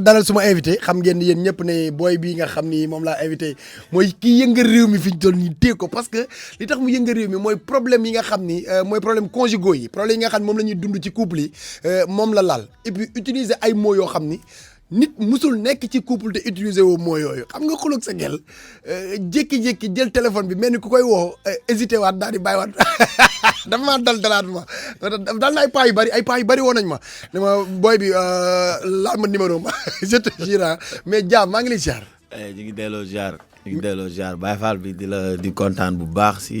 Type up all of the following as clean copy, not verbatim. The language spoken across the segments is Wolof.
dalal suma invité xam ngeen ni yéen ñëpp ne booy bii nga xam ni moom laa invité mooy kii yëngal réew mi fi ñu toll nii téye ko parce que li tax mu yëngal réew mi mooy problème yi nga xam ni mooy problème conjugaux yi problème yi nga xam ni moom la ñuy dund ci couple yi moom la laal et puis utiliser ay mots yoo xam ni nit musul nekk ci couple te utiliser woo mots yooyu xam nga xulóog sa gel jékki-jékki jël téléphone bi mel ni ku koy woo hésité waat daal di bàyyiwaat dafa maa dalaat ma dal na ay paa yu bëri woon nañ ma ne ma booy bi laal ma numéro ma je te jure mais Dia maa ngi lay ziar. ñu ngi delloo ziar Baye Fall bi di kontaan bu baax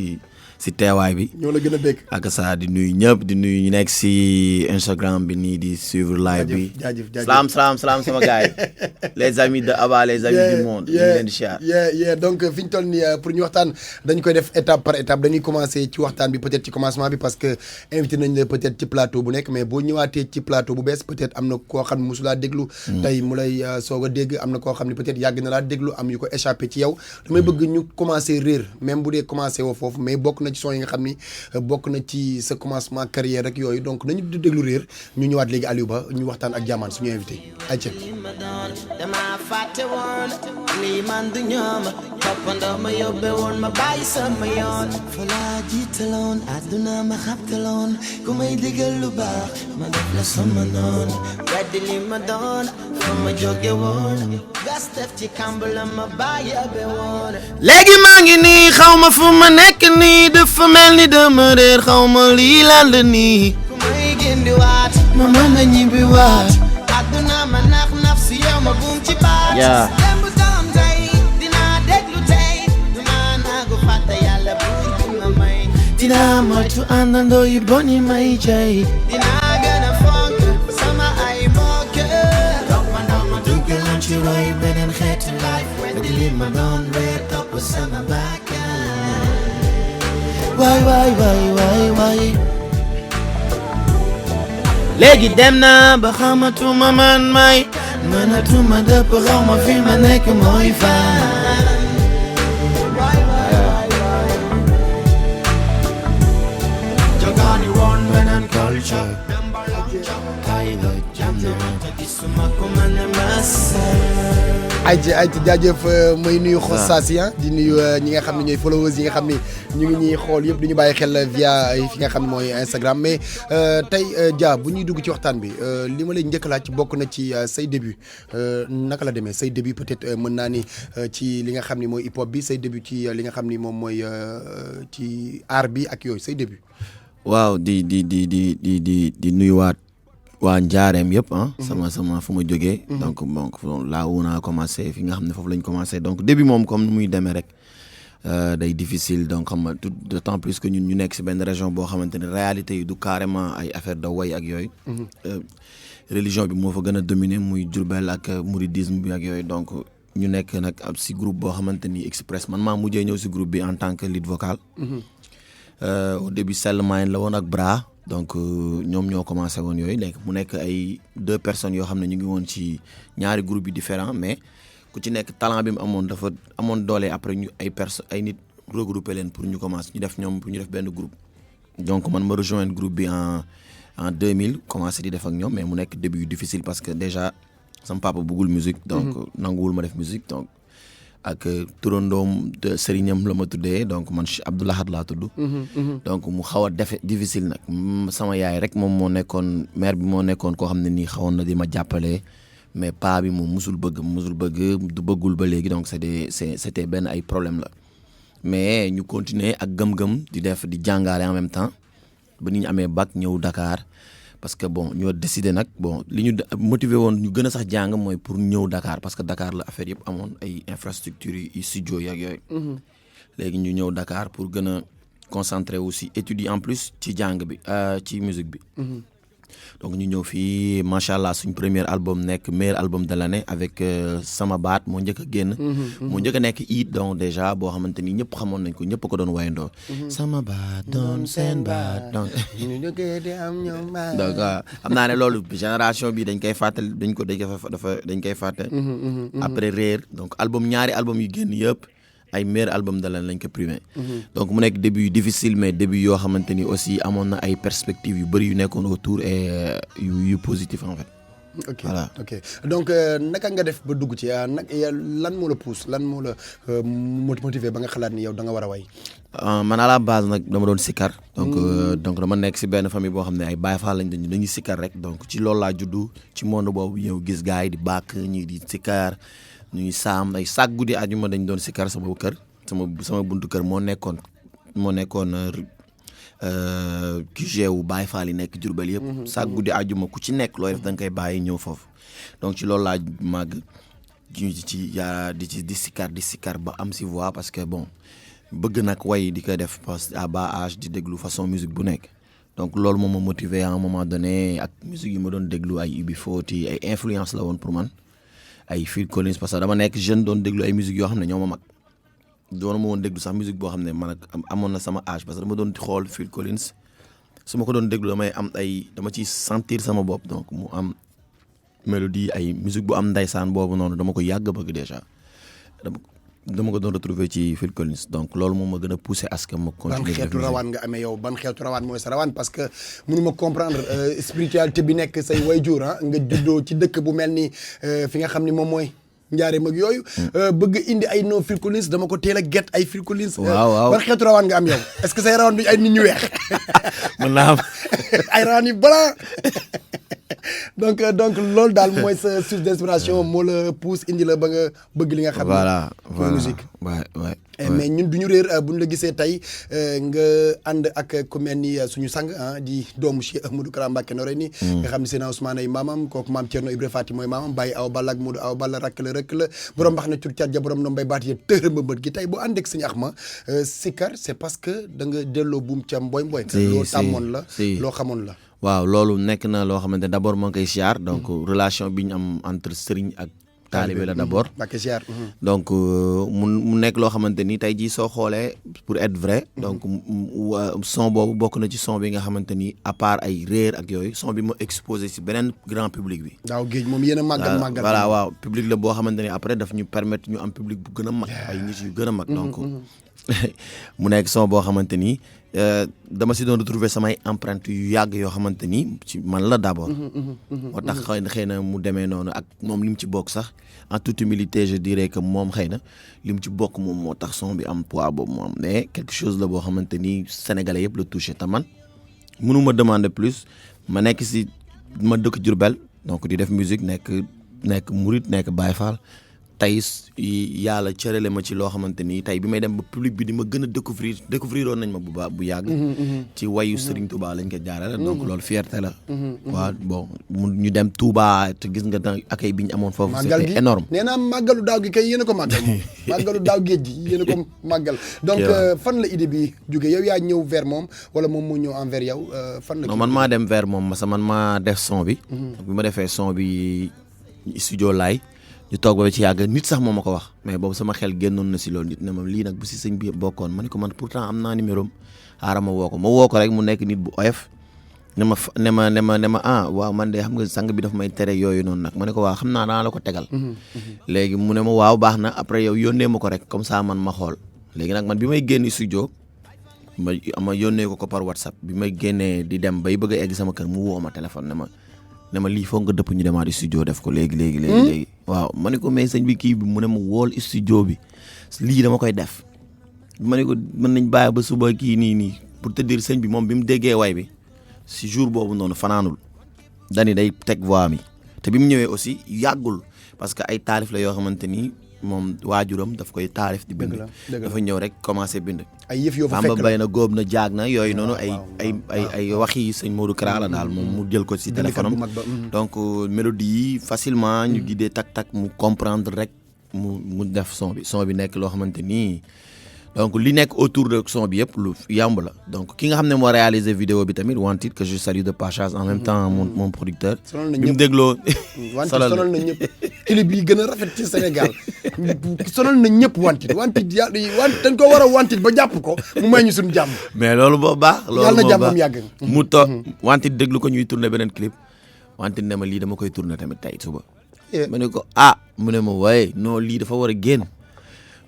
si teewaay bi. ñoo la gën a dégg. ak saa di nuyu ñëpp di nuyu ñu nekk si Instagram bi nii di suivre live bi. jaajëf salaam sama gars yi les amis de Aba les amis du monde. ñu ngi leen di ziar. donc fi ñu toll nii pour ñu waxtaan dañ koy def étape par étape dañuy commencer ci waxtaan bi peut-être ci commencement bi parce que invité nañ la peut-être ci plateau bu nekk mais boo ñëwaatee ci plateau bu bees peut-être am na koo xam ne mosulaa déglu. tey mu lay soog a dégg am na koo xam ne peut-être yàgg na laa déglu am yu ko échappé ci yow. damay bëgg ñu commencer réer même bu dee commencer woo foofu mais bokk na ci son yi nga xam ni bokk na ci sa commencement carrière rek yooyu donc nañu di déglu réer ñu ñëwaat léegi Aliou Ba ñu waxtaan ak Diamane suñu invité ayca. dama fàtte woon lii man du ñoom toppandoo ma yóbbe woon ma bàyyi sama yoon fa laa jiitaloon àdduna ma xabtaloon ku may digal lu baax ma def la sama noon weddi li ma doon fa ma jóge woon gas def ci kàmb la ma bàyyi abe woon léegi maa ngi nii xaw ma fu ma nekk nii dafa mel ni dama réer xaw ma lii lan la nii ku may gindi waat ma mën a ñibbi waat àdduna ma nax naf si yow ma buum ci baat demb doom tey dinaa déglu tey dinaa naagu fàtte yàlla buur bi ma may dinaa moytu àndandoo yu bon yi may jay dinaa gën a fonk sama ay mbokk topp ma ndaw ma duggalan ci roy beneen xeetu life di li ma doon reer topp sama bakkan waay léegi dem naa ba xamatuma man may mënatuma dëpp xaw ma fi ma nekk mooy fan jogaani woon beneen culture kay la jam na te gisuma ko ma ne massa ayca jaajëf mooy nuyu xosaas yi di nuyu ñi nga xam ne ñooy followers yi nga xam ne ñu ngi ñuy xool yëpp du ñu bàyyi xel via fi nga xam ne mooy Instagram mais tey Dia bu ñuy dugg ci waxtaan bi li ma lay njëkk laaj bokk na ci say début naka la demee say début peut-être mën naa ni ci li nga xam ni mooy hip hop bi say début ci li nga xam ni moom mooy ci art bi ak yooyu say début. waaw di nuyuwaat waa Njaareem yëpp sama fu ma jógee. donc là où on a commencé fi nga xam ne foofu lañ commencé donc début moom comme ni muy demee rek day difficile donc xam nga tout d'autant plus que ñun ñu nekk si benn région boo xamante ne réalité yi du carrément ay affaire de way ak yooyu. religion bi moo fa gën a dominer muy Diourbel ak mouridisme bi ak yooyu donc ñu nekk nag ab si groupe boo xamante ni Express man maa mujjee ñëw si groupe bi en tant que lead vocal. au début Sell Mind la woon ak Bra. donc ñoom ñoo commencé woon yooyu léegi mu nekk ay 2 personnes yoo xam ne ñu ngi woon ci ñaari groupes yi différents mais ku ci nekk talent bi mu amoon dafa amoon doole après ñu ay nit regroupé leen pour ñu commencé ñu def benn groupe. donc man ma rejoindre groupe bi en 2000 commencé di def ak ñoom mais mu nekk début yu difficile parce que déjà sama papa bëggul musique donc nanguwul ma def musique donc ak turandoom de sëriñam la ma tuddee donc man Abdoulahad laa tudd. donc mu xaw a difficile nag sama yaay rek moom moo nekkoon mère bi moo nekkoon koo xam ne nii xawoon na di ma jàppale mais paa bi moom musul bëgg du bëggul ba léegi donc c'était benn ay problème la mais ñu continuer ak gëm-gëm di def di jàngaale en même temps ba ni ñu amee bac ñëw Dakar parce que bon ñoo décidé nag bon li ñu motivé woon ñu gën a sax jàng mooy pour ñëw Dakar parce que Dakar la affaire yëpp amoon ay infrastructures yi studio yi ak yooyu. léegi ñu ñëw Dakar pour gën a concentrer aussi étudier en plus ci jàng bi ci musique bi. donc ñu ñëw fii macha allah suñ premier album nekk meilleur album de l'année avec Sama Baat moo njëkk a génn. moo njëkk a nekk hit donc déjà boo xamante ni ñëpp xamoon nañ ko ñëpp ko doon wayandoo. Sama baat doon seen baat donc. donc xam naa ne loolu génération bi dañ koy fàttali dañ koy fàtte. après réer donc ñaari album yu génn yëpp. ay meilleur album de l'année lañ ko primé. donc mu nekk début yu difficile mais début yoo xamante ni aussi amoon na ay perspectives yu bëri yu nekkoon autour et yu positif en fait. ok voilà. ok donc naka nga def ba dugg ci lan moo la pousse lan moo la motivé ba nga xalaat ni yow da nga war a way. man à la base nag dama doon sikkar donc dama nekk si benn famille boo xam ne ay Baye Fall lañ dañuy sikkar rek donc ci loolu laa juddu ci monde boobu ñëw gis gars yi di bàkk ñii di sikkar ñuy saam ay sàg guddi àjjuma dañ doon sikkar sama kër sama buntu kër moo nekkoon QG wu Baye Fall yi nekk Diourbel yëpp sàg guddi àjjuma ku ci nekk looy def da nga koy bàyyi ñëw foofu donc ci loolu laa màgg di sikkar ba am si voix parce que bon bëgg nag way di ko def parce que à bas âge di déglu façon musique bu nekk donc loolu moo ma motivé à un moment donné ak musique yi ma doon déglu ay UB40 ay influence la woon pour man ay Phil Collins parce que dama nekk jeune doon déglu ay musique yoo xam ne ñoo ma mag doon ma woon déglu sax musique boo xam ne man ak amoon na sama âge parce que dama doon xool Phil Collins su ma ko doon déglu dama ciy sentir sama bopp donc mu am mélodie ay musique bu am ndaysaan boobu noonu dama ko yàgg bëgg déjà dama ko doon retrouver ci Phil Collins donc loolu moom ma gën a poussé à ce que ma continuer. ban xeetu rawaan nga amee yow ban xeetu rawaan mooy sa rawaan parce que mënuma comprendre spiritualité bi nekk say wayjur nga juddoo ci dëkk bu mel ni fi nga xam ni moom mooy Njaaréem ak yooyu. bëgg indi ay no Phil Collins dama ko teel a get ay Phil Collins. waaw ban xeetu rawaan nga am yow est-ce que say rawaan bi ay nit ñu weex. mën naa am ay rawaan yu blanc donc loolu daal mooy sa source d'inspiration moo la pousse indi la ba nga bëgg li nga xam ne. voilà musique. ouais. mais ñun du ñu réer bu ñu la gisee tey nga ànd ak ku mel ni suñu sang di doomu Cheikh Ahmadou Kara Mbacké Noreyni nga xam ne Seydina Ousmane ay maamam kooku maam Thierno Ibra Fati mooy maamam Baye Awa Balla ak Modou Awa Balla rakk la borom mbax na cur caat ja borom ndoom bay baat yee tërë ba bët gi tey boo ànd ak sëñ Axma sikkar c'est parce que da nga delloo buum ca mboy loo tàmmoon la loo xamoon la waaw loolu nekk na loo xamante ne d'abord moo ngi koy siyaar donc relation bi ñu am entre sëriñ ak taalibe la d'abord donc mu nekk loo xamante ni tey jii soo xoolee pour être vrai donc son boobu bokk na ci son bi nga xamante ni à part ay réer ak yooyu son bi ma exposé si beneen grand public bi daaw géej moom yéen a màggal voilà waaw public la boo xamante ni après daf ñu permettre ñu am public bu gën a mag ay nit yu gën a mag donc mu nekk son boo xamante ni dama si doon retrouver samay empreinte yu yàgg yoo xamante ni ci man la d'abord moo tax xëy na mu demee noonu ak moom li mu ci bokk sax en toute humilité je dirais que moom xëy na li mu ci bokk moom moo tax son bi am poids boobu mu am mais quelque chose la boo xamante ni sénégalais yëpp la touché te man mënu ma demander plus ma nekk si ma dëkk Diourbel donc di def musique nekk murit nekk Baye Fall tey yàlla cërale ma ci loo xamante ni tey bi may dem ba public bi di ma gën a découvrir woon nañ ma bu yàgg ci wayu Serigne Touba lañ ko jaarale donc loolu fierté la waaw bon ñu dem Touba te gis nga accueil bi ñu amoon foofu c'était énorme nee naa màggalu daaw gi kay yéen a ko màggal moom màggalu daaw géej gi yéen a ko màggal donc fan la idée bi jógee yow yaa ñëw vers moom wala moom moo ñëw envers yow fan la non man maa dem vers moom parce que man maa def son bi bi ma defee son bi studio laay ñu toog ba ci yàgg nit sax moo ma ko wax mais boobu sama xel génnoon na si loolu nit ne ma lii nag bu si sëñ bi bokkoon ma ne ko man pourtant am naa numéro am xaaral ma woo ko rek mu nekk nit bu oyof ne ma waaw man de xam nga sang bi daf may tere yooyu noonu nag ma ne ko waaw xam naa la ko tegal léegi mu ne ma waaw baax na après yow yónnee ma ko rek comme ça man ma xool léegi nag man bi may génn studio ma yónnee ko par WhatsApp bi may génnee di dem bay bëgg a egg sama kër mu woo ma téléphone ne ma lii foog nga dëpp ñu demaat studio def ko léegi waaw ma ne ko mais sëñ bi kii bi mu ne ma wool studio bi lii dama koy def ma ne ko mën nañ bàyyi ba suba kii nii pour te dire sëñ bi moom bi mu déggee way bi si jour boobu noonu fanaanul dani day teg voix mi te bi mu ñëwee aussi yàggul parce que ay taalif la yoo xamante ni moom waajuram daf koy taalif di bind dafa ñëw rek commencé bind ay yëf yoo fa fekk Bamba bay na góob na jaag na yooyu noonu ay waxi sëñ Modou Kara la daal moom mu jël ko si téléphone am donc mélodie yi facilement ñu guidé tak mu comprendre rek mu def son bi nekk loo xamante nii donc li nekk autour de son bi yëpp lu yàmb la donc ki nga xam ne moo réalisé vidéo bi tamit Wantit que je salue de passage en même temps mon producteur bi mu dégloo sonal na ñëpp clip yi gën a rafet ci Sénégal sonal na ñëpp Wantit dañ ko war a Wantit ba jàpp ko mu may ñu suñu jàmm mais loolu boo baax yàlla na jàmmam yàgg mu toog Wantit déglu ko ñuy tourner beneen clip Wantit ne ma lii dama koy tourner tamit tey suba ma ne ko mu ne ma waaye non lii dafa war a génn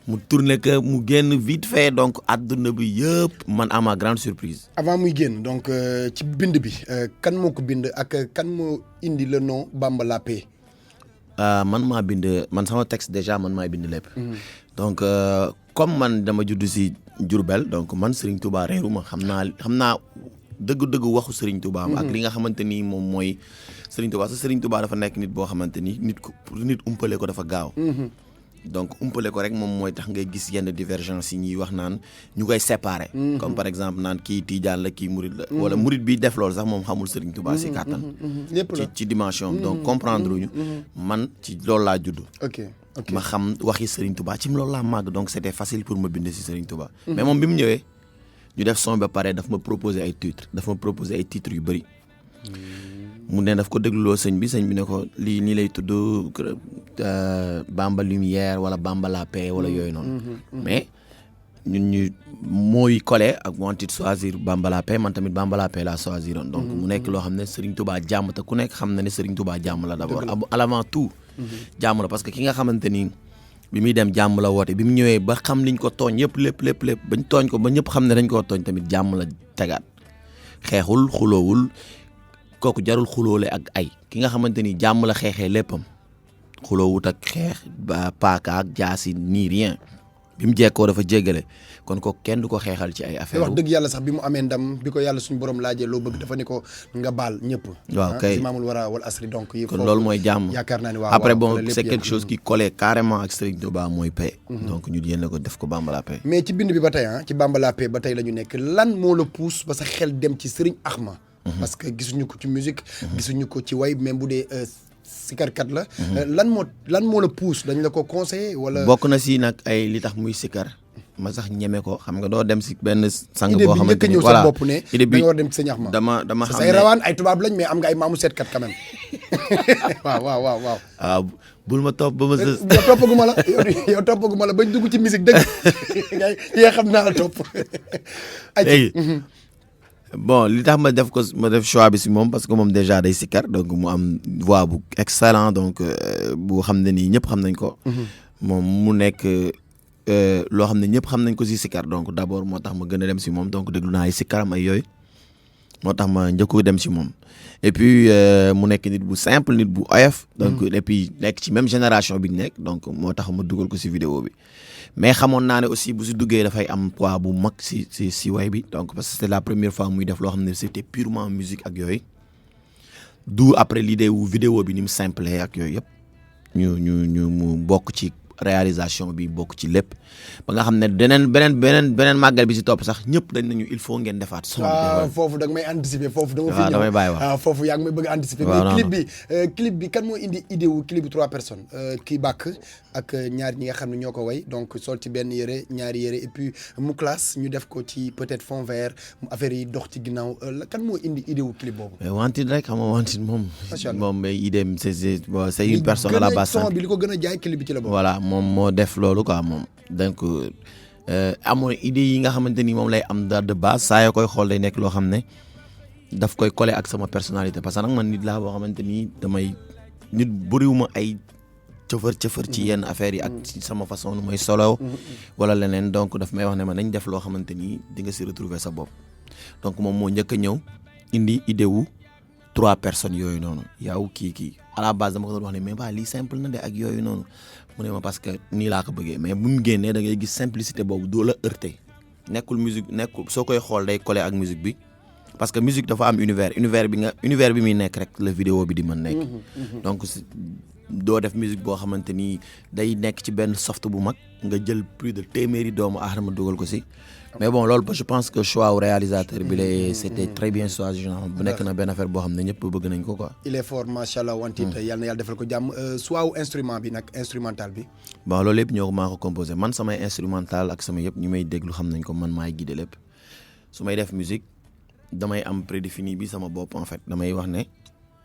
mu tourné que mu génn vite fait donc àdduna bi yëpp man à ma grande surprise. avant muy génn donc ci bind bi kan moo ko bind ak kan moo indi le nom Bamba la paix. man maa bind man sama texte déjà man maay bind lépp. donc comme man dama judd si Diourbel donc man Serigne Touba réeruma xam naa dëgg-dëgg waxu Serigne Touba. ak li nga xamante ni moom mooy Serigne Touba Serigne Touba dafa nekk nit boo xamante ni nit umpale ko dafa gaaw. donc umpale ko rek moom mooy tax ngay gis yenn divergence yi ñuy wax naan ñu koy séparer. comme par exemple naan kii Tidiane la kii Mouride la. wala Mouride bi def loolu sax moom xamul Serigne Touba si kàttan. ci dimension donc comprendre ñu. man ci loolu laa judd. ok ma xam waxi Serigne Touba ci loolu laa màgg donc c'était facile pour ma bind si Serigne Touba. mais moom bi mu ñëwee ñu def son ba pare daf ma proposer ay titres yu bëri. mu ne daf ko dégluloo sëñ bi ne ko lii nii lay tudd Bamba Lumière wala Bamba la paix wala yooyu noonu. mais ñun ñu mooy collé ak wantit choisir Bamba la paix man tamit Bamba la paix laa choisiroon. donc mu nekk loo xam ne Serigne Touba jàmm te ku nekk xam na ne Serigne Touba jàmm la d'abord. avant tout. jàmm la parce que ki nga xamante ni bi muy dem jàmm la woote bi mu ñëwee ba xam liñ ko tooñ yëpp lépp bañ tooñ ko ba ñëpp xam ne dañ koo tooñ tamit jàmm la tegaat xeexul xuloowul. kooku jarul xuloole ak ay ki nga xamante ni jàmm la xeexee léppam xuloowut ak xeex ba paaka ak jaasi nii rien bi mu jekkoo dafa jéggale kon ko kenn du ko xeexal ci ay affaire wax dëgg yàlla sax bi mu amee ndam bi ko yàlla suñu borom laajee loo bëgg dafa ni ko nga baal ñëpp. waaw kay Imaamul Wara wal Asri donc. kon loolu mooy jàmm yaakaar naa ne waaw après bon c'est quelque chose qui collait carrément ak Serigne Touba mooy paix. donc ñu yéene ko def ko Bamba la paix. mais ci bind bi ba tey ci Bamba la paix ba tey la ñu nekk lan moo la pousse ba sa xel dem ci Serigne Axma. parce que gisuñu ko ci musique. gisuñu ko ci way même bu dee sikarkat la. lan moo la pousse dañ la ko conseillé wala. bokk na si nag ay li tax muy sikar ma sax ñeme ko xam nga doo dem si benn sang boo xamante ni voilà idée bi nga war dem ci Serigne Axma dama xam ne say rawaan ay tubaab lañ mais am nga ay maamu seetkat quand même waaw. bul ma topp ba ma sës. yow toppaguma la bañ dugg ci musique dëgg nga xam naa la topp. léegi bon li tax ma def choix bi si moom parce que moom déjà day sikkar donc mu am voix bu excellent donc bu xam ne nii ñëpp xam nañ ko. moom mu nekk loo xam ne ñëpp xam nañ ko si sikkar donc d'abord moo tax ma gën a dem si moom donc déglu naa ay sikkaram ay yooyu moo tax ma njëkko dem si moom. et puis mu nekk nit bu simple nit bu oyof. donc et puis nekk ci même génération bi ñu nekk donc moo tax ma dugal ko si vidéo bi. mais xamoon naa ne aussi bu si duggee dafay am poids bu mag si way bi donc parce que c'était la première fois muy def loo xam ne c'était purement musique ak yooyu. d'où après l'idée wu vidéo bi ni mu simple ak yooyu yëpp ñu mu bokk ci réalisation bi bokk ci lépp ba nga xam ne beneen màggal bi si topp sax ñëpp dañ nañu il faut ngeen defaat son foofu da nga may anticiper foofu dama fi ñëw damay bàyyi wax foofu yaa ngi may bëgg a anticiper mais clip bi kan moo indi idée wu clip bi 3 personnes kii bàkk ak ñaar ñi nga xam ne ñoo ko way donc sol ci benn yére ñaari yére et puis mu classe ñu def ko ci peut-être fond vert affaire yi dox ci ginnaaw kan moo indi idée wu clip boobu wantit rek xam nga wantit moom idée c'est une personne à la base son bi li ko gën a jaay clip bi ci la boobu voilà moom moo def loolu quoi moom donc amoon idée yi nga xamante ni moom lay am de base saa yoo koy xool day nekk loo xam ne daf koy coller ak sama personnalité parce que nag man nit laa boo xamante ni nit bëriwuma ay cëfër ci yenn affaires yi ak ci sama façon nu mooy solo wala leneen donc daf may wax ne ma nañ def loo xamante ni di nga si retrouver sa bopp donc moom moo njëkk a ñëw indi idée wu 3 personnes yooyu noonu yow kii à la base dama ko doon wax ne mais ba lii simple na de ak yooyu noonu mu ne ma parce que nii laa ko bëggee mais bu mu génnee da ngay gis simplicité boobu doo la heurter nekkul soo koy xool day coller ak musique bi parce que musique dafa am univers bi muy nekk rek la vidéo bi di mën nekk donc doo def musique boo xamante ni day nekk ci benn soft bu mag nga jël plus de téeméeri doomu aadama dugal ko si mais bon loolu je pense que choix au réalisateur bi la c'était très bien choisi bu nekk na benn affaire boo xam ne ñëpp bëgg nañ ko quoi. il est fort machallah wantit yàlla na yàlla defal ko jàmm choix wu instrument bi nag instrumental bi. bon loolu yëpp ñoo maa ko composé man samay instrumental ak sama yëpp ñi may déglu xam nañ ko man maay guider lépp su may def musique damay am prédéfini bi sama bopp en fait damay wax ne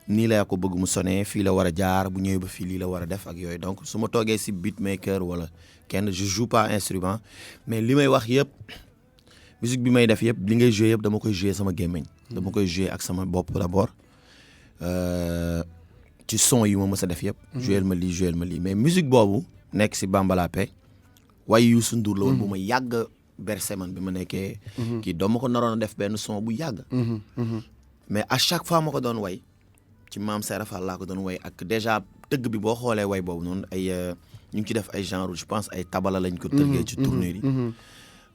nii la ko bëgg mu sonné fii la war a jaar bu ñëwee ba fii lii la war a def ak yooyu donc su ma toogee si beatmaker wala kenn je joue pas instrument mais li may wax yëpp musique bi may def yëpp li ngay jouer yëpp dama koy jouer sama gémmiñ dama koy jouer ak sama bopp d'abord ci son yi ma mës a def yëpp jouer ma lii mais musique boobu nekk si Bamba la paix way Youssou Ndour la woon bu ma yàgg bercé man bi ma nekkee kii doon ma ko naroon a def benn son bu yàgg mais à chaque fois ma ko doon way ci Maam Serap Fall laa ko doon way ak déjà tëgg bi boo xoolee way boobu noonu ay ñu ngi ci def ay genre je pense ay tabala lañ ko tëggee ci tournée yi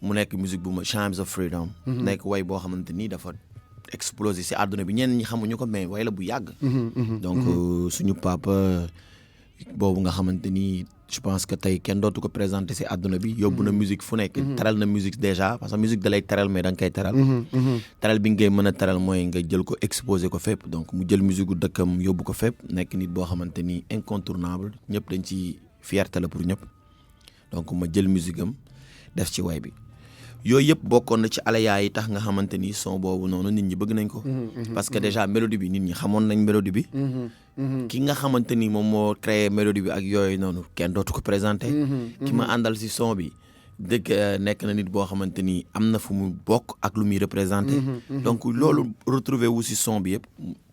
mu nekk musique bu ma Chimes of Freedom nekk way boo xamante ni dafa explosé si àdduna bi ñenn ñi xamuñu ko mais way la bu yàgg donc suñu papa boobu nga xamante ni je pense que tey kenn dootu ko présenté si àdduna bi yóbbu na musique fu nekk teral na musique déjà parce que musique da lay teral mais da nga koy teral teral bi ngay mën a teral mooy nga jël ko exposé ko fépp donc mu jël musique gu dëkkam yóbbu ko fépp nekk nit boo xamante ni incontournable ñëpp dañ ci fierté la pour ñëpp donc ma jël musique am def ci way bi yooyu yëpp bokkoon na ci alaya yi tax nga xamante ni son boobu noonu nit ñi bëgg nañ ko parce que déjà mélodie bi nit ñi xamoon nañ mélodie bi ki nga xamante ni moom moo créé mélodie bi ak yooyu noonu kenn dootu ko présenté ki ma àndal si son bi dëgg nekk na nit boo xamante ni am na fu mu bokk ak lu muy représenté donc loolu retrouvé wu si son bi yëpp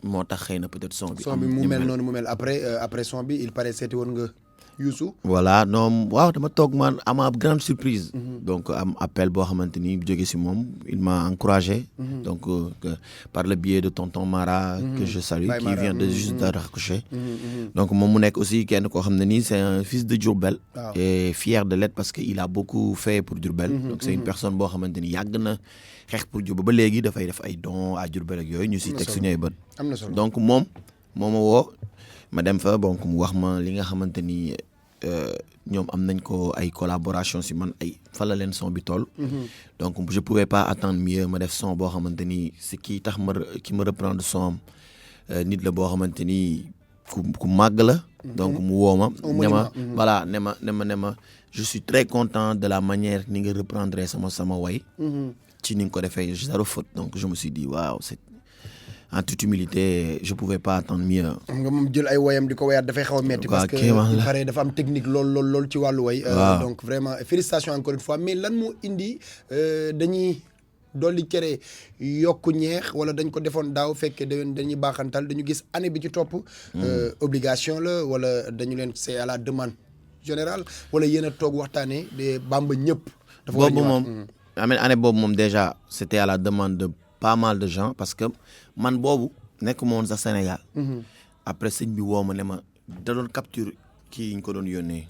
moo tax xëy na peut-être son bi mu mel noonu mu mel après son bi il paraît seeti woon nga Youssou voilà non waaw dama toog man ama grande surprise donc am appel boo xamante ni jóge si moom il m'a encouragé donc par le biais de tonton Mara que je salue qui vient de juste de raccrocher donc moom mu nekk aussi kenn koo xam ne nii c'est un fils de Diourbel et fier de l'être parce que il a beaucoup fait pour Diourbel donc c'est une personne boo xamante ni yàgg na xeex pour Diourbel ba léegi dafay def ay dons à Diourbel ak yooyu ñu si teg suñuy bët donc moom moo ma woo ma dem fa donc mu wax ma li nga xamante ni ñoom am nañ ko ay collaboration si man ay fa la leen son bi toll donc je pouvais pas attendre mieux ma def son boo xamante ni si kii tax ki ma reprendre son nit la boo xamante ni ku màgg la donc mu woo ma ne ma voilà ne ma je suis très content de la manière ni nga reprendre sama way ci ni nga ko defee zéro faute donc je me suis dit waaw c'est en toute humilité je pouvais pas attendre mieux. xam nga moom jël ay woyam di ko woyaat dafay xaw a metti parce que il paraît dafa am technique lool ci wàllu way donc vraiment félicitations encore une fois mais lan moo indi dañuy dolli cere yokku ñeex wala dañ ko defoon daaw fekkee dañuy baaxantal dañu gis année bi ci topp obligation la wala dañu leen c'est à la demande générale wala yéen a toog waxtaanee de Bamba ñëpp dafa war a boobu moom année boobu moom déjà c'était à la demande de pas mal de gens parce que man boobu nekk ma woon sax Sénégal après sëñ bi woo ma ne ma da doon capture kii yi ñu ko doon yónnee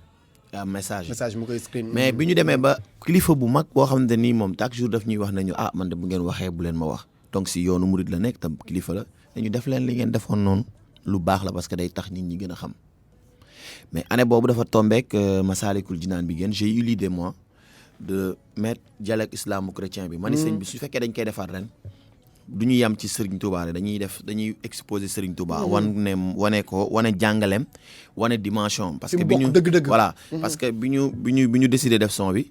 message mu koy screen mais bi ñu demee ba kilifa bu mag boo xamante ni moom chaque jour daf ñuy wax nañu man de bu ngeen waxee bu leen ma wax donc si yoonu murid la nekk tam kilifa la dañu def leen li ngeen defoon noonu lu baax la parce que day tax nit ñi gën a xam mais année boobu dafa tombeek Massalikul Jinaan bi génn j'ai eu l'idée moi de mettre dialecte islamo-chrétien bi ma ni sëñ bi su fekkee dañ koy defaat ren du ñu yam ci Serigne Touba dañuy exposer Serigne Touba wane jàngaleem wane dimension parce que bi ñu voilà parce que bi ñu décidé def son bi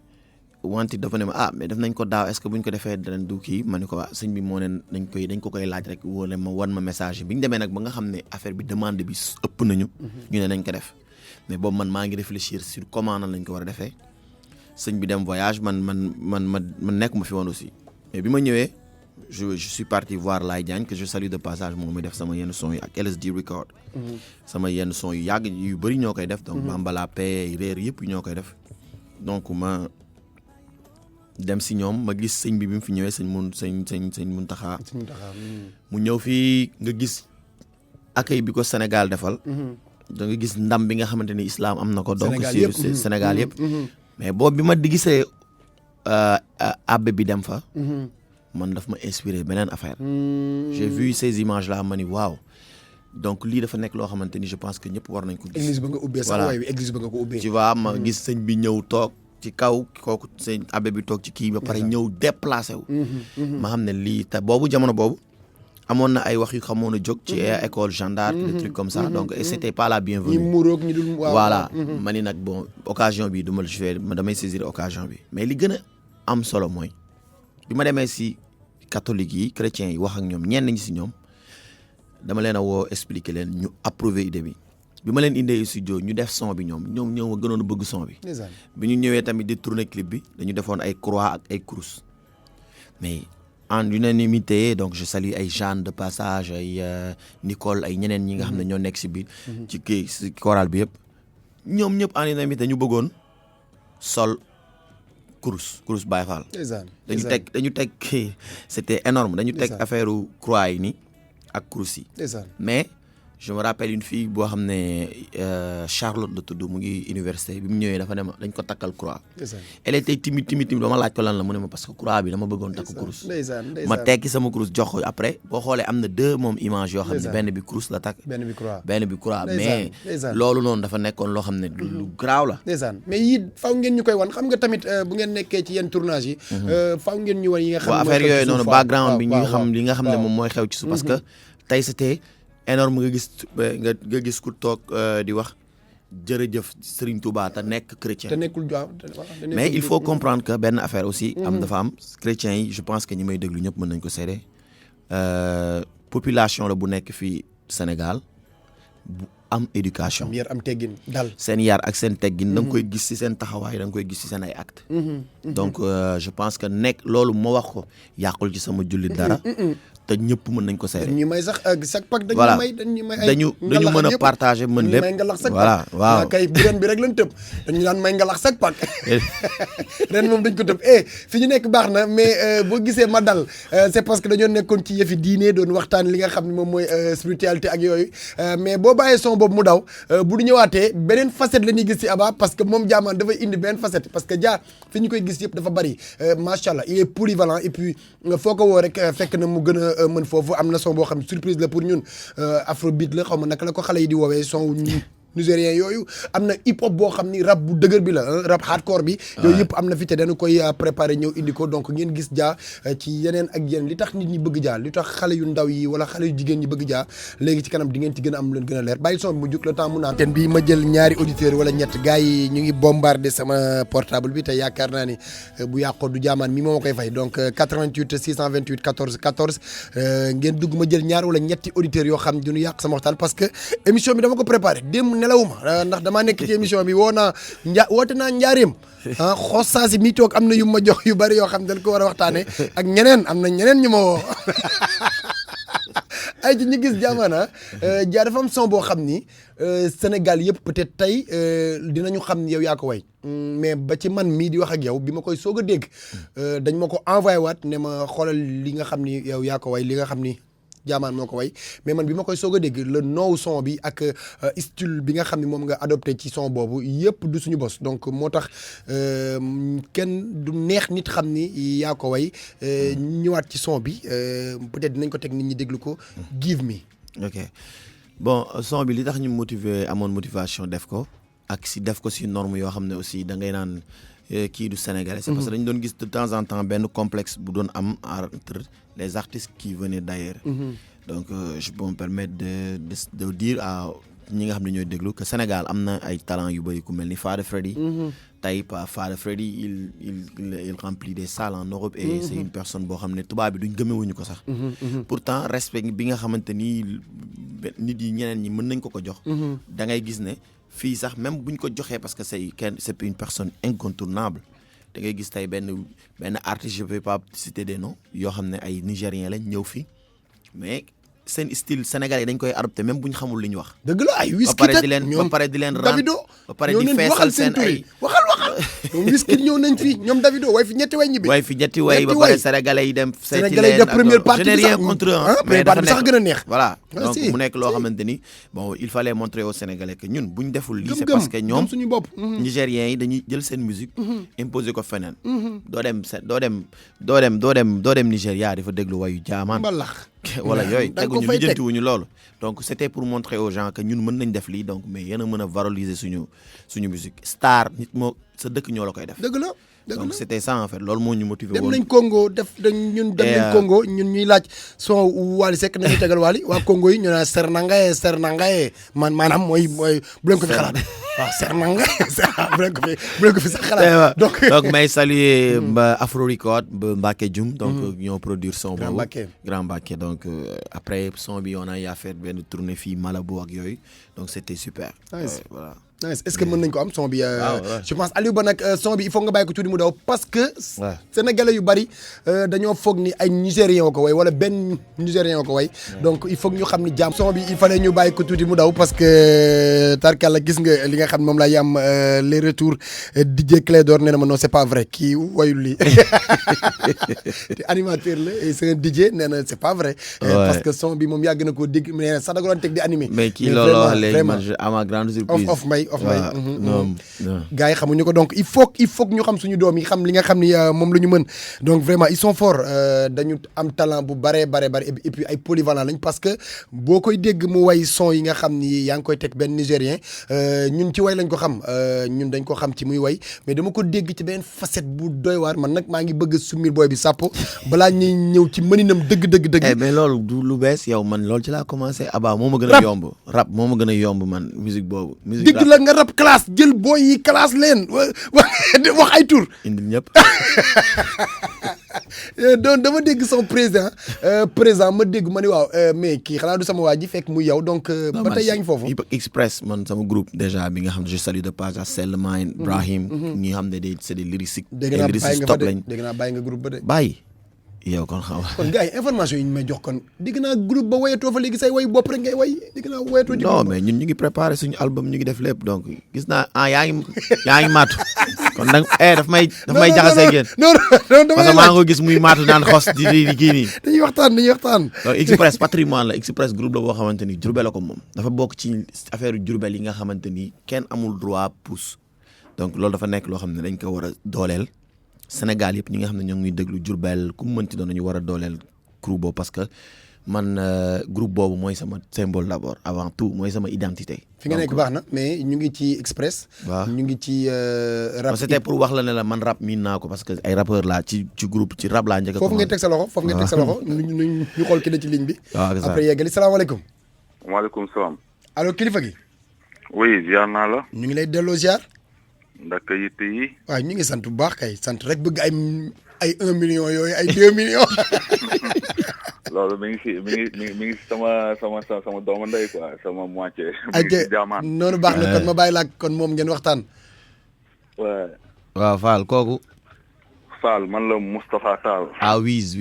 wante dafa ne ma mais def nañ ko daaw est-ce que bu ñu ko defee danañ du kii ma ne ko sëñ bi moo ne dañ ko koy laaj rek wala ma wan ma message bi ñu demee nag ba nga xam ne affaire bi demande bi ëpp nañu ñu ne nañ ko def mais boobu man maa ngi réfléchir sur comment nan lañ ko war a defee sëñ bi dem voyage man nekk ma fi woon aussi mais bi ma ñëwee je suis parti voir Laye Diagne que je salue de passage moom mi def sama yenn son yi ak LSD Record sama yenn son yu yàgg yu bëri ñoo koy def donc Bambala Paix réer yëpp ñoo koy def donc ma dem si ñoom ma gis sëñ bi mu fi ñëwee sëñ Muntaxa mu ñëw fii nga gis accueil bi ko Sénégal defal da nga gis ndam bi nga xamante ni islam am na ko donc sur Sénégal yëpp mais boobu bi ma di gisee abbé bi dem fa man daf ma inspiré beneen affaire j'ai vu ces images là ma ni waaw donc lii dafa nekk loo xamante ni je pense que ñëpp war nañ ko gis église ba nga ubbee sax waaye église ba nga ko ubbee tu vois ma gis sëñ bi ñëw toog ci kaw kooku sëñ abbé bi toog ci kii ba pare ñëw déplacé wu ma xam ne lii te boobu jamono boobu amoon na ay wax yu xamoon a jóg ci école Jeanne d'Arc des trucs comme ça donc et c'était pas la bienvenue ñi muroog ñi dul voilà ma ni nag bon occasion bi damay saisir occasion bi mais li gën a am solo mooy bi ma demee si catholiques yi chrétiens yi wax ak ñoom ñenn ñi si ñoom dama leen a woo expliquer leen ñu approuver idée bi ma leen indee studio ñu def son bi ñoom ma gënoon a bëgg son bi ñu ñëwee tamit di tourner clip bi dañu defoon ay croix ak ay crous mais en unanimité donc je salue ay Jeanne de passage ay Nicole ay ñeneen ñi nga xam ne ñoo nekk si biir ci kii si chorale bi yëpp ñoom ñëpp en unanimité ñu bëggoon sol kurus Baye Fall. ndeysaan dañu teg c'était énorme dañu teg affaire croix yi ni ak kurus yi. ndeysaan mais je me rappelle une fille boo xam ne Charlotte la tudd mu ngi université bi mu ñëwee dafa ne ma dañ ko takkal croix. elle était timide dama laaj ko lan la mu ne ma parce que croix bi dama bëggoon takk kurus. ma tekki sama kurus jox ko après boo xoolee am na 2 moom image yoo xam ne benn bi kurus la takk. benn bi croix mais loolu noonu dafa nekkoon loo xam ne lu garaaw la. ndeysaan mais yii faaw ngeen ñu koy wan xam nga tamit bu ngeen nekkee ci yenn tournage yi. faaw ngeen ñu wan yi nga xam ne affaire yooyu noonu background bi ñu xam li nga xam ne moom mooy xew ci suuf parce que tey c'était énorme nga gis ku toog di wax jërëjëf Serigne Touba te nekk chrétien. te nekkul mais il faut comprendre que benn affaire aussi. dafa am chrétiens yi je pense que ñi may déglu ñëpp mën nañ ko seede population la bu nekk fii Sénégal bu am éducation. am yar am teggin dal. seen yar ak seen teggin. da nga koy gis ci seen taxawaay da nga koy gis ci seen ay actes. donc je pense que nekk loolu ma wax ko yàqul ci sama jullit dara. te ñëpp mën nañ ko seere. dañuy may sax chaque pack dañuy may ay dañu mën a partager mën lépp. may ngalax chaque voilà waaw kay bu ren bi rek lañ tëb dañu daan may ngalax chaque pack ren moom dañ ko tëb fi ñu nekk baax na mais boo gisee ma dal c'est parce que dañoo nekkoon ci yëfi diine doon waxtaan li nga xam ne moom mooy spiritualité ak yooyu mais boo bàyyee son boobu mu daw bu du ñëwaatee beneen facette la ñuy gis ci Abba parce que moom jaamaan dafay indi beneen facette parce que fi ñu koy gis yëpp dafa bari macha allah il est polyvalent et puis foo ko woo rek fekk na mu gën a mën foofu am na son boo xam ne surprise la pour ñun afrobeat la xaw ma naka la ko xale yi di woowee son nigérien yooyu am na hip hop boo xam ni rap bu dëgër bi la rap hardcore bi yooyu yëpp am na fi te dañu koy préparer ñëw indi ko donc ngeen gis Dia ci yeneen ak yeneen li tax nit ñi bëgg Dia li tax xale yu ndaw yi wala xale yu jigéen ñi bëgg Dia léegi ci kanam di ngeen ci gën a am leen gën a leer bàyyi son bi mu juk le temps mu naan ten bi ma jël ñaari auditeurs wala ñett gars yi ñu ngi bombardé sama portable bi te yaakaar naa ni bu yàqoo du jaamaan mi moo ma koy fay donc 88 628 14 14 ngeen dugg ma jël ñaar wala ñetti auditeurs yoo xam ne duñu yàq sama waxtaan parce que émission bi dama ko préparé nelawuma ndax damaa nekk ci émission bi woote naa njaareem xossaasi mi toog am na yu ma jox yu bari yoo xam ne dañ ko war a waxtaane ak ñeneen am na ñeneen ñu ma woo ay ci ñu gis jaamana Dia dafa am son boo xam ni Sénégal yëpp peut-être tey dinañu xam ni yow yaa ko way mais ba ci man mii di wax ak yow bi ma koy soog a dégg dañ ma ko envoyé waat ne ma xoolal li nga xam ni yow yaa ko way li nga xam ni jaamaan moo ko way mais man bi ma koy soog a dégg le noow son bi ak style bi nga xam ne moom nga adopté ci son boobu yëpp du suñu bos donc moo tax kenn du neex nit xam ni yaa ko way ñëwaat ci son bi peut-être dinañ ko teg nit ñi déglu ko give me. ok bon son bi li tax ñu amoon motivation def ko ak si def ko si norme yoo xam ne aussi da ngay naan kii du sénégalais. c'est parce que dañu doon gis de temps en temps benn complexe bu doon am entre les artistes qui venaient d'ailleurs. donc je peux me permettre de dire à ñi nga xam ne ñooy déglu que Sénégal am na ay talent yu bëri ku mel ni Fada Freddy. tey Fada Freddy il remplit des salles en Europe. et c'est une personne boo xam ne tubaab bi duñ gëmewuñu ko sax. pourtant respect bi nga xamante ni nit yi ñeneen ñi mën nañ ko jox. da ngay gis ne fii sax même buñ ko joxee parce que c'est une personne incontournable. da ngay gis tey benn artiste je vais pas citer des noms yoo xam ne ay nigériens lañ ñëw fii mais seen style sénégalais dañ koy adopté même bu ñu xamul li ñu wax. dëgg la ay Wizkid ak ba pare di leen Davido ba pare di feesal seen ay waxal ñoom Wizkid ñëw nañ fi ñoom Davido way fi ñetti way ñibbi. way fi ñetti way ba pare sénégalais yi dem. sénégalais yi def première partie je n'ai rien contre mais dafa sax gën a neex. voilà donc mu nekk loo xamante ni bon il fallait montrer aux sénégalais que ñun bu ñu deful lii c'est parce que ñoom suñu bopp nigériens yi dañuy jël seen musique imposer ko feneen. doo dem Nigéria dafa déglu wayu jaamaan mbalax wala yooyu teguñu lijjantiwuñu loolu donc c'était pour montrer aux gens que ñun mën nañ def lii donc mais yéen a mën a valoriser suñu musique star nit moo sa dëkk ñoo la koy def. dëgg la donc c'était ça en fait loolu moo ñu motivé woon. dem nañ Congo dem nañ Congo ñun ñuy laaj son Wally Seck nañu tegal Wally waa Congo yi ñu naan Sernangaye maanaam mooy bu leen ko fi xalaat waaw Sernangaye bu leen ko fi sax xalaat. donc may saluer Afro Record ba Mbacké Dioum donc ñoo produire son boobu Grand Mbacké donc après son bi on a fait benn tournée fii Malabo ak yooyu donc c'était super. Voilà. nice est-ce que mën nañ ko am son bi je pense Aliou Ba nag son bi il faut nga bàyyi ko tuuti mu daw parce que sénégalais yu bari dañoo foog ni ay nigériens ko way wala benn nigérien ko way donc il faut que ñu xam ni jàmm son bi il fallait ñu bàyyi ko tuuti mu daw parce que tarkalla gis nga li nga xam moom laa yam les retours DJ Clédor nee na ma non c'est pas vrai kii wayul lii te animateur la et c'est un DJ nee na c'est pas vrai parce que son bi moom yàgg na koo dégg nee na sax da ko doon teg di animé mais kii loolu wax léegi man à ma grande surprise off may gars yi xamuñu ko donc il faut ñu xam suñu doom yi xam li nga xam ni moom la ñu mën donc vraiment ils sont forts dañu am talent bu bare et puis ay polyvalent lañ parce que boo koy dégg mu way son yi nga xam ni yaa ngi koy teg benn nigérien ñun ci way lañ ko xam ñun dañ ko xam ci muy way mais dama ko dégg ci benn facette bu doy waar man nag maa ngi bëgg a sumir booy bi sàppo balaa ñuy ñëw ci mëninam dëgg mais loolu du lu bees yow man loolu ci laa commencé Abba moo ma gën a yomb rap moo ma gën a yomb man musique boobu musique dëgg la nga rap classe jël booy yi classe leen wax ay tur indil ñëpp donc dama dégg son président ma dégg ma ni waaw mais kii xanaa du sama waa ji fekk muy yow donc ba tey yaa ngi foofu Hip Hop Express man sama groupe déjà bi nga xam ne je salue de passage à Selmaine Brahim ñi nga xam ne c'est des lyricistes dégg naa bàyyi nga groupe ba de bàyyi yow kon xam kon gars yi information yi ñu may jox kon dégg naa groupe ba wayatoo fa léegi say way bopp rek ngay way dégg naa wayatoo ci non mais ñun ñu ngi préparé suñu album ñu ngi def lépp donc gis naa yaa ngi maatu kon nag daf may jaxasee ngeen non parce que maa ngi ko gis muy maatu naan xos di kii nii dañuy waxtaan donc Express patrimoine la Express groupe la boo xamante ni Diourbel la ko moom dafa bokk ci affaire Diourbel yi nga xamante ni kenn amul droit pousse donc loolu dafa nekk loo xam ne dañ ko war a dooleel Sénégal yëpp ñi nga xam ne ñoo ngi déglu Diourbel ku mu mënti doon nañu war a dooleel groupe boobu parce que man groupe boobu mooy sama symbole d'abord avant tout mooy sama identité. fi nga nekk baax na mais ñu ngi ci Express. waaw ñu ngi ci rap. c'était pour wax la ne la man rap miin naa ko parce que ay rappeur laa ci groupe ci rap laa njëkk a. foofu ngay teg sa loxo ñu xool ki ne ci ligne bi. waaw après yeggali salaamaaleykum. waaleykum salaam. allo kilifa gi. oui ziar naa la. ñu ngi lay delloo ziar. ndax yitte yi. waaw ñu ngi sant bu baax kay sant rek bëgg ay 1 million yooyu ay 2 millions. loolu mi ngi sama doomu ndey quoi sama moitié. mi ngi si jaamaan noonu baax na kon ma bàyyi la kon moom ngeen waxtaan. waaw Fall kooku. Fall man la Moustapha Tall. ah Wiz.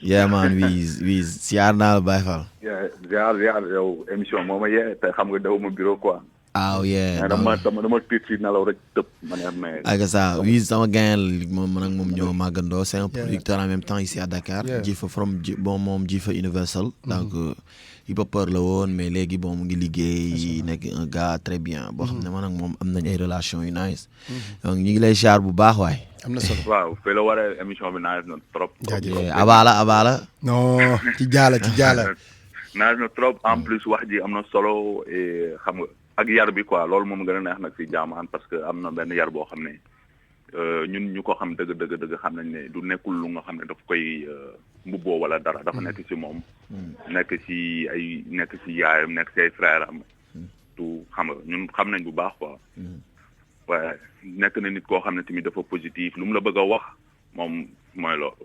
yeah man Wiz siyaar naa la Baye Fall. ziar yow émission moo ma yee te xam nga daw ma bureau quoi. ah yeah dama tiit si nelaw rek tëb ma ne mais. ak ça Wiz sama gain moom man ak moom ñoo màggandoo c'est un producteur en même temps ici à Dakar. moom Jifa Universal. donc hip hopeur la woon mais léegi bon mu ngi liggéey nekk un gars très bien boo xam ne man ak moom am nañ ay relations yu nice. donc ñu ngi lay ziar bu baax waay. am na solo waaw fii la waree émission bi nice na trop. abala non ci jaala. nice na trop en plus wax ji am na solo et xam nga. ak yar bi quoi loolu moom gën a neex nag si jaamaan parce que am na benn yar boo xam ne ñun ñu ko xam dëgg xam nañ ne du nekkul lu nga xam ne daf koy mbubboo wala dara dafa nekk si moom nekk si yaayam nekk si ay frère am du xam nga ñun xam nañ bu baax quoi waaye nekk na nit koo xam ne tamit dafa positif lu mu la bëgg a wax moom mooy loolu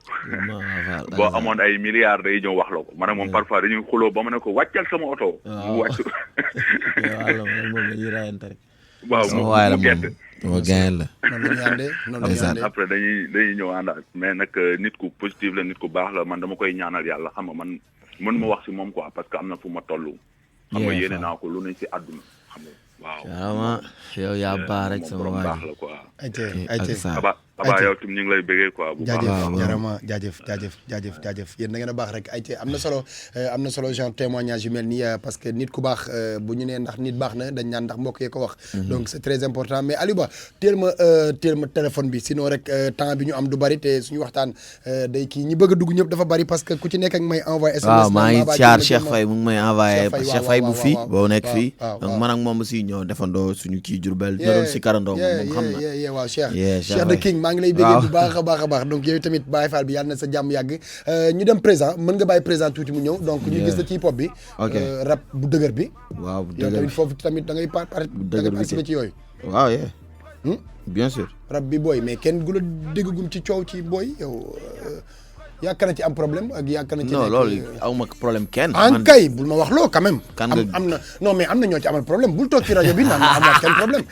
boo amoon ay milliards day ñëw wax la ko man moom parfois dañuy xuloo ba ma ne ko wàccal sama oto mu wàcc waaw mu gerte moo gain la après dañuy ñëw àndaat mais nag nit ku positif la nit ku baax la man dama koy ñaanal yàlla xam nga man mën ma wax si moom quoi parce que am na fu ma toll xam nga yéene naa ko lu ne si àdduna xam nga waaw yow yaa baax rek sama waay baax la quoi Aba yow tam ñu ngi lay bëggee quoi bu baax jaajëf yéen da ngeen a baax rek am na solo genre témoignage yu mel nii parce que nit ku baax bu ñu nee ndax nit baax na dañ naan ndax mbokk yee ko wax donc c'est très important mais Aliou Ba teel ma téléphone bi sinon rek temps bi ñu am du bari te suñu waxtaan day kii ñi bëgg a dugg ñëpp dafa bari parce que ku ci nekk ak may envoyé SMS waaw maa ngi caar Cheikh Faye mu ngi may envoyé Cheikh Faye bu fii boo nekk fii donc man ak moom aussi ñoo defandoo suñu kii Diourbel ñoo doon si karandoo moom xam na waaw Cheikh de King maa ngi lay béggee bu baax a baax donc yow tamit Baye Fall bi yàlla na sa jàmm yàgg ñu dem présent mën nga bàyyi présent tuuti mu ñëw donc ñu gis la ci hip hop bi rap bu dëgër bi waaw bu yow dëgër tamit foofu tamit da ngay participer ci yooyu waaw bien sûr rap bi booy mais kenn gu la déggagum ci coow ci booy yow yaakaar na ci am problème ak yaakaar na ci. non loolu aw ma problème kenn. en kay bul ma wax loo quand même. kan nga am na non mais am na ñoo ci amal problème bul toog ci rajo bi naan amaat kenn problème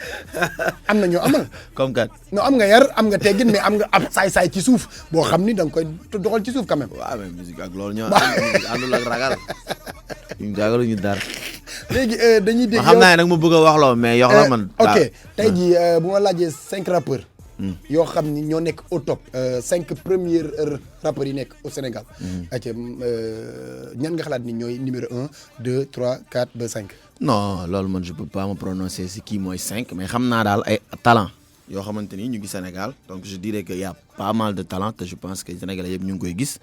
am na ñoo amal. comme kat. non am nga yar am nga teggin mais am nga ab saay-saay ci suuf boo xam ni da nga koy doxal ci suuf quand même. waaw mais musique ak loolu ñoo àndul ak ragal ñu ragaluñu dara. léegi dañuy dégg xam naa ne nag ma bëgg a wax loo mais yox la man. ok tey jii bu ma laajee 5 rappeurs. yoo xam ni ñoo nekk au top. 5 premiers rappeurs yi nekk au Sénégal. ayca ñan nga xalaat ni ñooy numéro 1 2 3 4 ba 5. non loolu man je peux pas me prononcer si kii mooy 5 mais xam naa daal ay talent yoo xamante ni ñu ngi Sénégal donc je dirais que y a pas mal de talent te je pense que Sénégalais yëpp ñu ngi koy gis.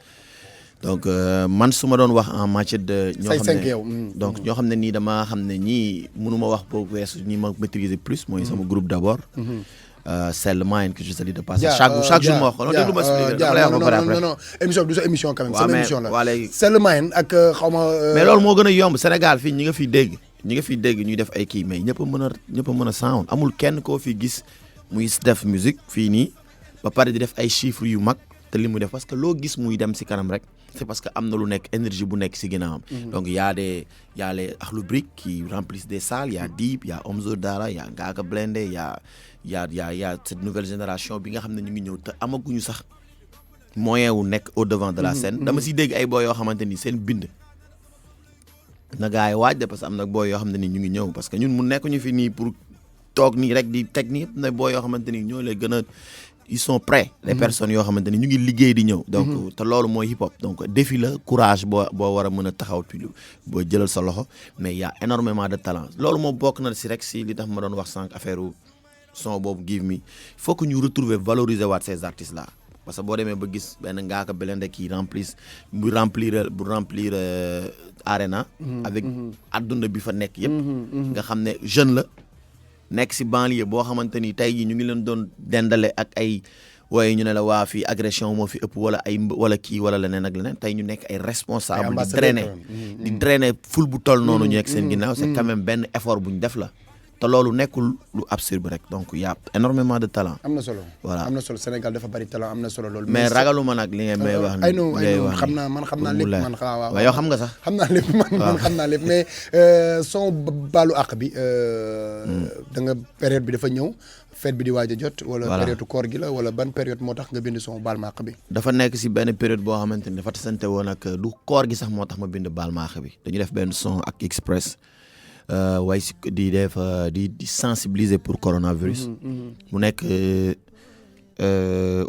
donc man su ma doon wax en matière de. ñoo xam ne donc ñoo xam ne nii dama xam ne ñii mënu ma wax boobu weesu ñi ma maîtriser plus mooy sama groupe d'abord. c'est le moyen que je salue de passer. chaque jour ma wax ko non déglu ma expliqué dama lay wax ba pare après. non émission bi du sa émission quand même. waaw sama émission la waa léegi c'est le moyen ak xaw ma. mais loolu moo gën a yomb Sénégal fii ñi nga fiy dégg ñuy def ay kii mais ñëpp a mën a sound amul kenn koo fi gis muy def musique fii nii ba pare di def ay chiffres yu mag te li muy def parce que loo gis muy dem si kanam rek. c'est parce que am na lu nekk énergie bu nekk si ginnaawam. donc y a les Akhlou Brick qui remplissent des salles y a Dip y a Omzo Dollar y a Ngaaka Blindé y a cette nouvelle génération bi nga xam ne ñu ngi ñëw te amaguñu sax moyen wu nekk au devant de la scène. dama siy dégg ay boy yoo xamante ni seen bind. na gars yi waaj de parce que am na boy yoo xam ne ni ñu ngi ñëw parce que ñun mu nekk ñu fi nii pour toog nii rek di teg nii na boy yoo xamante ni ñoo lay gën a. ils sont prêts les personnes yoo xamante ni ñu ngi liggéey di ñëw donc te loolu mooy hip hop donc défi la courage boo war a mën a taxaw boo jëlal sa loxo mais y a énormément de talent loolu moom bokk na si rek si li tax ma doon wax sànq affaire son boobu Give Me il faut que ñu retrouver valoriser waat ces artistes là parce que boo demee ba gis benn Ngaaka Blindé qui bu remplir arena avec adduna bi fa nekk yëpp nga xam ne jeune la nekk si banlieue boo xamante ni tey jii ñu ngi leen doon dendale ak ay waaye ñu ne la waa fii agression moo fi ëpp wala kii wala leneen ak leneen tey ñu nekk ay responsable di drainer ful bu toll noonu ñu nekk seen ginnaaw c'est quand même benn effort bu ñu def la te loolu nekkul lu absurde rek donc y a énormément de talent. am na solo voilà am na solo Sénégal dafa bari talent am na solo loolu. mais ragaluma nag li ngeen may wax. ay non xam naa lépp man waaw yow xam nga sax. xam naa lépp man xam naa lépp mais son baalu àq bi. da nga période bi dafa ñëw fête bi di waaj a jot. wala période koor gi la wala ban période moo tax nga bind son baal ma àq bi. dafa nekk si benn période boo xamante ni dafa tasante woon ak du koor gi sax moo tax ma bind baal ma àq bi dañu def benn son ak Express. way si di def di sensibiliser pour coronavirus. mu nekk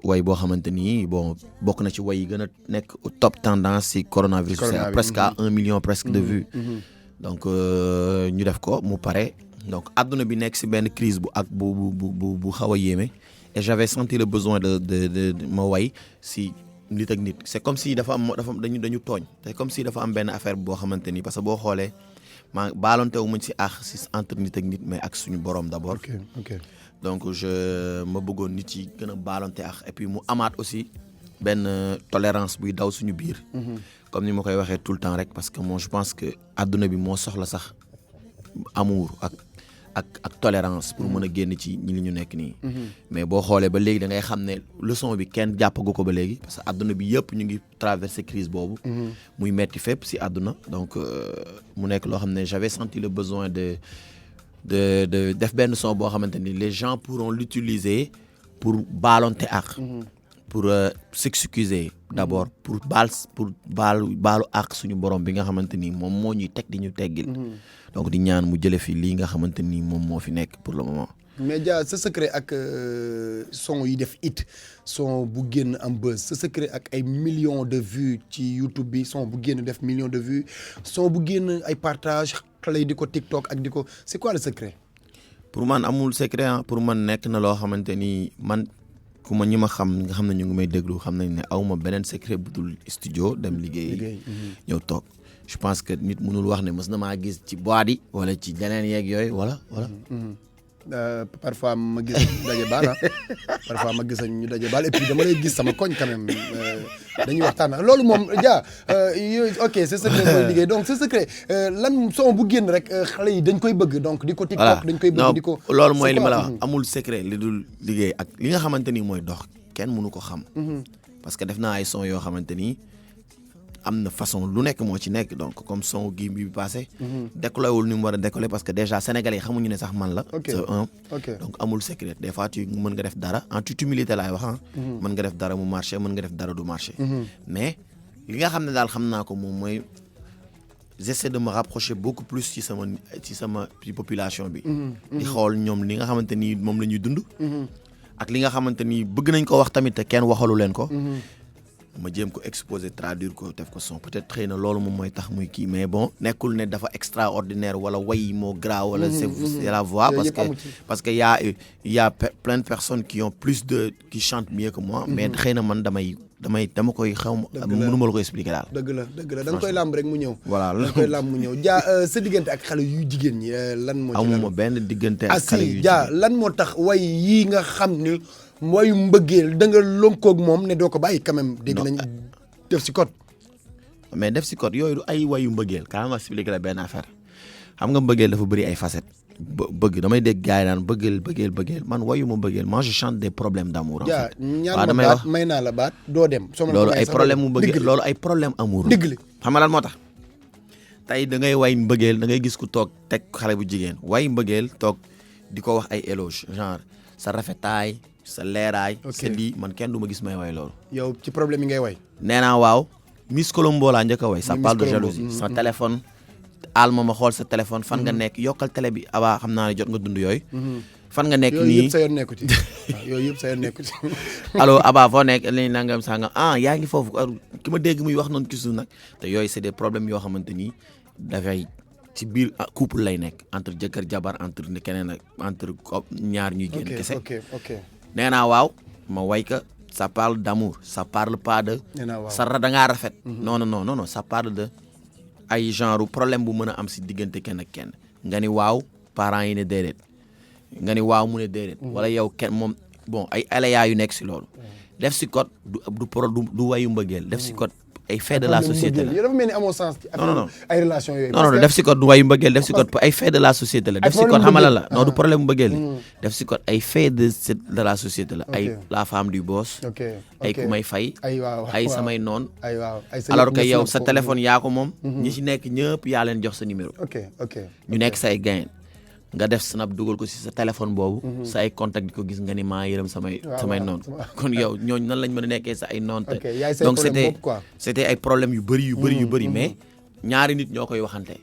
way boo xamante ni bon bokk na ci way yi gën a nekk top tendance si coronavirus. c'est presque à 1 million presque de vues. donc ñu def ko mu pare donc adduna bi nekk si benn crise bu xaw a yéeme et j'avais senti le besoin de ma way si nit ak nit c'est comme si dafa dañu tooñ c'est comme si dafa am benn affaire boo xamante ni parce que boo xoolee. maa baalonte wu muñ si si entre nit ak nit mais ak suñu borom d'abord. ok donc ma bëggoon nit yi gën a baalonte et puis mu amaat aussi benn tolérance buy daw suñu biir. comme ni ma koy waxee tout le temps rek parce que moi je pense que adduna bi moo soxla sax amour ak tolérance pour mën a génn ci ñi li ñu nekk nii. mais boo xoolee ba léegi da ngay xam ne leçon bi kenn jàppagu ko ba léegi parce que adduna bi yëpp ñu ngi traverser crise boobu. muy metti fépp si adduna donc mu nekk loo xam ne j'avais senti le besoin de def benn son boo xamante ni les gens pourront l'utiliser pour baalonte ak. pour s'excuser d'abord pour baalu ak suñu borom bi nga xamante ni moom moo ñuy teg di ñu teggil. donc di ñaan mu jële fi lii nga xamante ni moom moo fi nekk pour le moment. mais Dia sa secret ak son yi def hit son bu génn am buzz sa secret ak ay millions de vues ci YouTube bi son bu génn def millions de vues son bu génn ay partage xale yi di ko TikTok ak di ko c'est quoi le secret. pour man amul secret pour man nekk na loo xamante ni man ku ma ñi ma xam nga xam ne ñu ngi may déglu xam nañ ne awma beneen secret bu dul studio dem liggéey ñëw toog. je pense que nit mënul wax ne mës na maa gis ci boîte yi wala ci leneen yeeg yooyu wala. parfois ma gis daje baal parfois ma gis ñu daje baal et puis dama lay gis sama koñ quand même dañuy waxtaan loolu moom Dia ok c'est secret mooy liggéey donc c'est secret lan son bu génn rek xale yi dañ koy bëgg donc di ko TikTok dañ koy bëgg di ko. loolu mooy li ma la wax amul secret li dul liggéey ak li nga xamante ni mooy dox kenn mënu ko xam. parce que def naa ay son yoo xamante ni am na façon lu nekk moo ci nekk donc comme son gi bi passé décollé wul ni mu war a décollé parce que déjà sénégalais yi xamuñu ne sax man la c'est un donc amul secret des fois tu mën nga def dara en toute humilité laay wax mën nga def dara mu marché mën nga def dara du marché mais li nga xam ne daal xam naa ko moom mooy j'essaie de me rapprocher beaucoup plus ci sama population bi di xool ñoom li nga xamante ni moom la ñuy dund ak li nga xamante ni bëgg nañ ko wax tamit te kenn waxalu leen ko ma jéem ko exposer traduire ko def ko son peut-être xëy na loolu moom mooy tax muy kii mais bon nekkul ne dafa extraordinaire wala way moo grave wala c'est la voix parce que y a plein de personnes qui ont qui chantent mieux que moi mais xëy na man dama koy xaw mënuma la ko expliquer daal dëgg la da nga koy làmb rek mu ñëw voilà da nga koy làmb mu ñëw sa diggante ak xale yu jigéen ñi lan moo ci amuma benn diggante ak xale yu jigéen lan moo tax way yii nga xam ni wayu mbëggeel da nga lonkoog moom ne doo ko bàyyi quand même dégg nañ def si code mais def si code yooyu du ay wayu mbëggeel quand même expliquer la benn affaire xam nga mbëggeel dafa bëri ay facettes bëgg damay dégg gars yi naan bëggeel man wayu ma mbëggeel moi je chante des problèmes d'amour en fait waaw damay wax may naa la baat doo dem loolu ay problème mu mbëggeel loolu ay problème amour dëgg la xam nga lan moo tax tey da ngay way mbëggeel da ngay gis ku toog teg xale bu jigéen way mbëggeel toog di ko wax ay éloge genre sa rafetaay sa leeraay sa lii man kenn du ma gis may way loolu yow ci problème yi ngay way nee naa waaw Miss Colombo laa njëkk a way ça parle de jalousie sa téléphone alma ma xool sa téléphone fan nga nekk yokkal télé bi abaa xam naa ne jot nga dund yooyu fan nga nekk nii yooyu yëpp sa yoon nekku ci yooyu yëpp sa yoon nekku ci allo abaa foo nekk li nangam sangam yaa ngi foofu ki ma dégg muy wax noonu ci suuf nag te yooyu c'est des problèmes yoo xamante ni dafay ci biir couple lay nekk entre jëkkër jabar entre keneen ak entre ñaar ñuy génn kese nee naa waaw ma way ka ça parle d'amour ça parle pas de sa da ngaa rafet non ça parle de ay genre problème bu mën a am si diggante kenn ak kenn nga ni waaw parents yi ne déedéet nga ni waaw mu ne déedéet wala yow kenn moom bon ay aléas yu nekk si loolu def si code du wayu mbëggeel def si code ay fait de la société la dafa mel ni amoo sens ci ay relation yooyu non def si code du wayu mbëggeel def si code ay fait de la société la def si code xamala la non du problème mbëggeel def si code ay fait de la société la ay la femme du boss ay ku may fay ay samay noon alors que yow sa téléphone yaa ko moom ñi ci nekk ñëpp yaa leen jox sa numéro ñu nekk say gain nga def snap dugal ko si sa téléphone boobu sa ay contact di ko gis nga ni maa yërëm samay noon kon yow ñooñu nan lañ mën a nekkee sa ay noon te donc c'était ay problèmes yu bëri mais ñaari nit ñoo koy waxante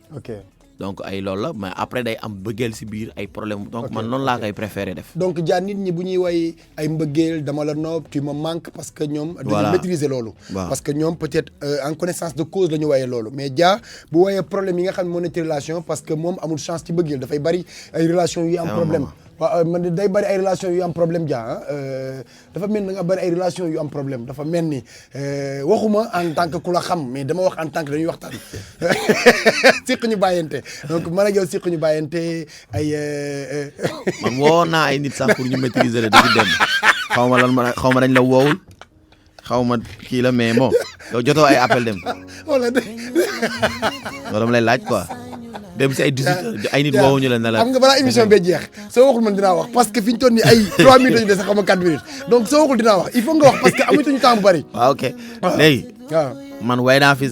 donc ay loolu la mais après day am bëggeel si biir ay problème donc man noonu laa koy préféré def donc jaa nit ñi bu ñuy way ay mbëggeel dama la noob tu me manques parce que ñoom dañu maîtriser loolu parce que ñoom peut-être en connaissance de cause la ñu wayee loolu mais jaa bu wayee problème yi nga xam ne moo nekk ci relation parce que moom amul chance ci bëggeel dafay bari ay relation yu am problème waaw man day bari ay relation yu am problème jaa dafa mel ni nga bari ay relation yu am problème dafa mel ni waxuma en tant que ku la xam mais dama wax en tant que dañuy waxtaan siq ñu bàyyante donc man ak yow siq ñu bàyyante ay man woo naa ay nit sax pour ñu maîtriser la dëgg dem xaw ma dañ la woowul xaw ma kii la mais bon yow jotoo ay appel dem wala loolu dama lay laaj quoi dem si ay 18 ay nit woowuñu la ne la xam nga balaa émission bee jeex soo waxul man dinaa wax parce que fi ñu toll nii ay 3 minutes lañu des sax xam nga 4 minutes donc soo waxul dinaa wax il faut nga wax parce que amatuñu temps bu bari. waaw ok léegi. waaw man way naa fi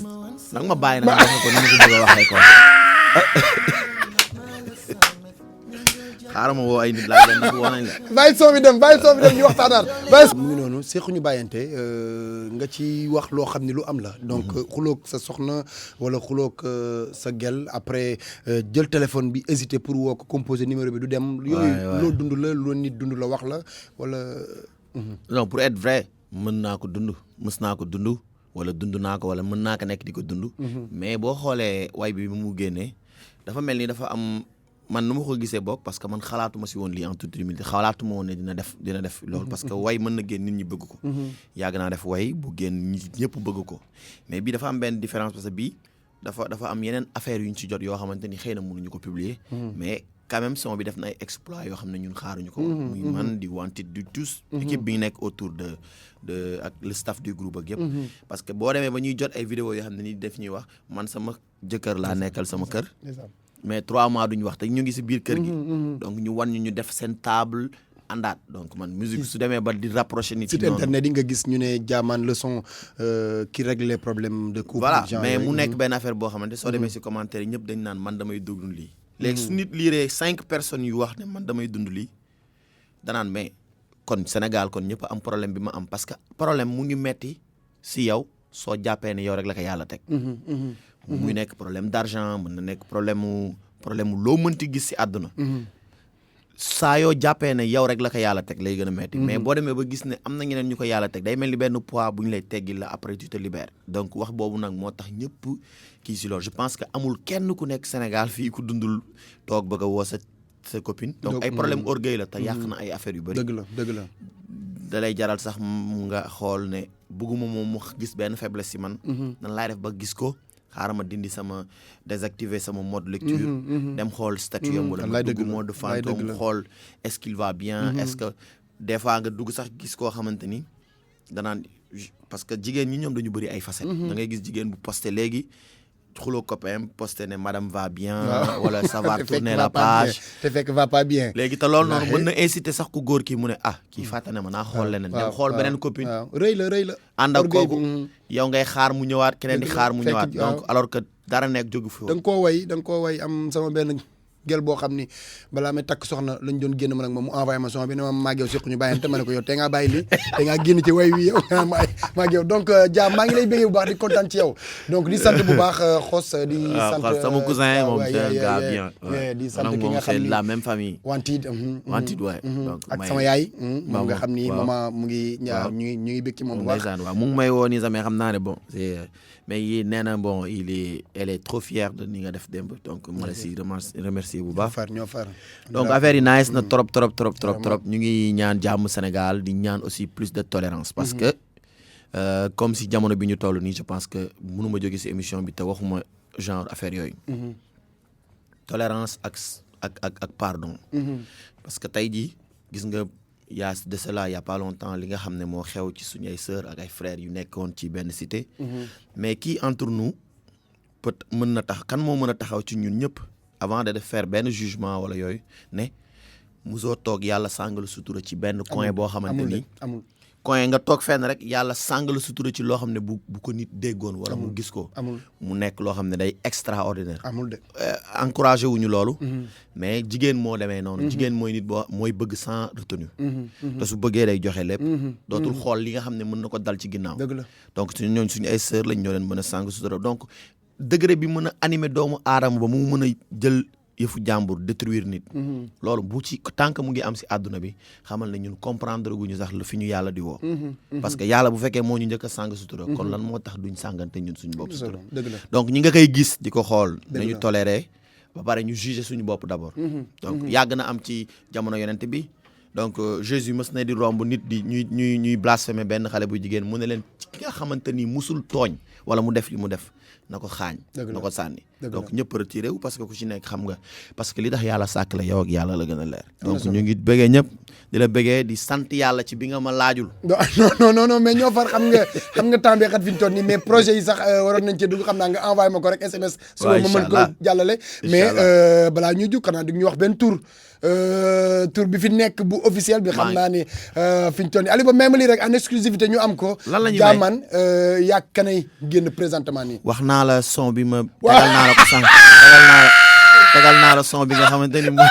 nag ma bàyyi na ma ko ni ma ko bëgg a waxee quoi. xaaral ma woo ay nit laaj leen nag woo nañ la. bàyyi soo bi dem ñu waxtaanaat mu ngi noonu seexuñu bàyyante nga ci wax loo xam ne lu am la donc xuloog sa soxna wala xuloog sa gel après jël téléphone bi hésité pour woo ko composer numéro bi du dem yooyu loo dund la loo nit dund la wax la wala non pour être vrai mën naa ko dund mës naa ko dund wala dund naa ko wala mën naa ko nekk di ko dund mais boo xoolee way bi mu génnee dafa mel ni dafa am man nu ma ko gisee bokk parce que man xalaatuma si woon lii en toute humilité xalaatuma woon ne dina def loolu parce que way mën na génn nit ñi bëgg ko yàgg naa def way bu génn nit ñëpp bëgg ko mais bii dafa am benn différence parce que bii dafa am yeneen affaires yu ñu ci jot yoo xamante ni xëy na mënuñu ko publier mais quand même son bi def na ay exploit yoo xam ne ñun xaaruñu ko muy man di wantit du tous équipe bi nekk autour de ak le staff du groupe ak yëpp parce que boo demee ba ñuy jot ay vidéos yoo xam ne ni def ñuy wax man sama jëkkër laa nekkal sama kër mais 3 mois duñu wax te ñu ngi si biir kër gi donc ñu wan ñu def seen table àndaat donc man musique su demee ba di rapprocher nit yi site internet yi nga gis ñu ne Jahman le son qui règle les problèmes de couple. voilà mais mu nekk benn affaire boo xamante soo demee si commentaire yi ñëpp dañ naan man damay dund lii. léegi su nit liiree 5 personnes yu wax ne man damay dund lii danaan mais kon Sénégal kon ñëpp am problème bi ma am parce que problème mu ngi metti si yow soo jàppee ne yow rek la ko yàlla teg. muy nekk problème d'argent mën na nekk problème mu loo mënti gis si àdduna. saa yoo jàppee ne yow rek la ko yàlla teg lay gën a metti mais boo demee ba gis ne am na ñeneen ñu ko yàlla teg day mel ni benn poids bu ñu lay teggil la après tu te libères donc wax boobu nag moo tax ñëpp kii si loolu je pense que amul kenn ku nekk Sénégal fii ku dundul toog bëgg a woo sa copine donc ay problème orgueil la te yàq na ay affaires yu bëri. dëgg la da lay jaral sax mu nga xool ne bugguma moom mu gis benn faiblesse si man nan laay def ba gis ko xaaral ma dindi sama désactiver sama mode lecture dem xool statut am wala ma dugg mode fantôme xool est-ce qu'il va bien est-ce que des fois nga dugg sax gis koo xamante ni danaan parce que jigéen ñi ñoom dañu bëri ay facettes da ngay gis jigéen bu posté léegi xuloo copain posté ne madame va bien wala ça va tourner la page te fekk va pas bien léegi te loolu noonu mën na inciter sax ku góor kii mu ne kii fàttane ma naa xool leneen dem xool beneen copine rëy la ànd ak kooku yow ngay xaar mu ñëwaat keneen di xaar mu ñëwaat donc alors que dara nekk jógu fi da nga koo way am sama benn gel boo xam ni balaa may takk soxna lañ doon génn ma nag moom mu envoyé ma son bi ne ma maag yow siqu ñu bàyyante ma ne ko yow te ngaa bàyyi lii te ngaa génn ci way wi yow maag yow donc Dia maa ngi lay béggee bu baax di kontaan ci yow donc di sant bu baax Xos di sant sama cousin moom c'est un gars bien di sant ki nga xam ni c'est la même famille Wantid waay donc ak sama yaay moom nga xam ni maman mu ngi ñu ngi bég ci moom bu baax waaw mu ngi may woo nii sax mais xam naa ne bon c'est mais yi nee na bon elle est trop fière de ni nga def démb donc ma la si remercier bu baax ñoo far donc affaire yi nice na trop ñu ngi ñaan jàmm Sénégal di ñaan aussi plus de tolérance parce que comme si jamono bi ñu toll nii je pense que mënuma jóge si émission bi te waxuma genre affaire yooyu tolérance ak pardon parce que tey jii gis nga yaa de cela y a pas longtemps li nga xam ne moo xew ci suñu ay sœurs ak ay frères yu nekkoon ci benn cité mais qui entre nous peut mën na tax kan moo mën a taxaw ci ñun ñëpp avant de faire benn jugement wala yooyu ne musoo toog yàlla sàngal sutura ci benn coin boo xamante ni coin nga toog fenn rek yàlla sàngal sutura ci loo xam ne bu ko nit déggoon wala mu gis ko mu nekk loo xam ne day extraordinaire encouragé wuñu loolu mais jigéen moo demee noonu jigéen mooy nit boo mooy bëgg sans retenue te su bëggee day joxe lépp dootul xool li nga xam ne mën na ko dal ci ginnaaw donc suñu ñooñ suñu ay sœur lañ ñoo leen mën a sàng sutura donc degré bi mën a animer doomu aadama ba mu mën a jël yëfu jàmbur détruire nit loolu bu ci tant que mu ngi am si àdduna bi xamal ne ñun comprendre guñu sax lu fi ñu yàlla di woo parce que yàlla bu fekkee moo ñu njëkk a sàng sutura kon lan moo tax duñ sàngante ñun suñu bopp sutura donc ñi nga koy gis di ko xool nañu toléré ba pare ñu juger suñu bopp d'abord donc yàgg na am ci jamono yonent bi donc Jésus mës na di romb nit di ñuy blasphémer benn xale bu jigéen mu ne leen ci ki nga xamante ni musul tooñ wala mu def li mu def na ko xaañ na ko sànni donc ñëpp retiré wu parce que ku ci nekk xam nga parce que li tax yàlla sàkk la yow ak yàlla la gën a leer donc ñu ngi bëggee ñëpp di la bëggee di sant yàlla ci bi nga ma laajul non mais ñoo far xam nga temps bi xat fi ñu toll nii mais projet yi sax waroon nañ ci dugg xam naa nga envoyé ma ko rek SMS suba ma mën ko jàllale mais balaa ñuy jug xanaa du ñu wax benn tour bi fi nekk bu officiel bi xam naa ni fi ñu toll nii Aliou ba même lii rek en exclusivité ñu am ko Jahman yaa kanay génn présentement nii wax naa la son bi ma tegal naa la son bi nga xamante ni mooy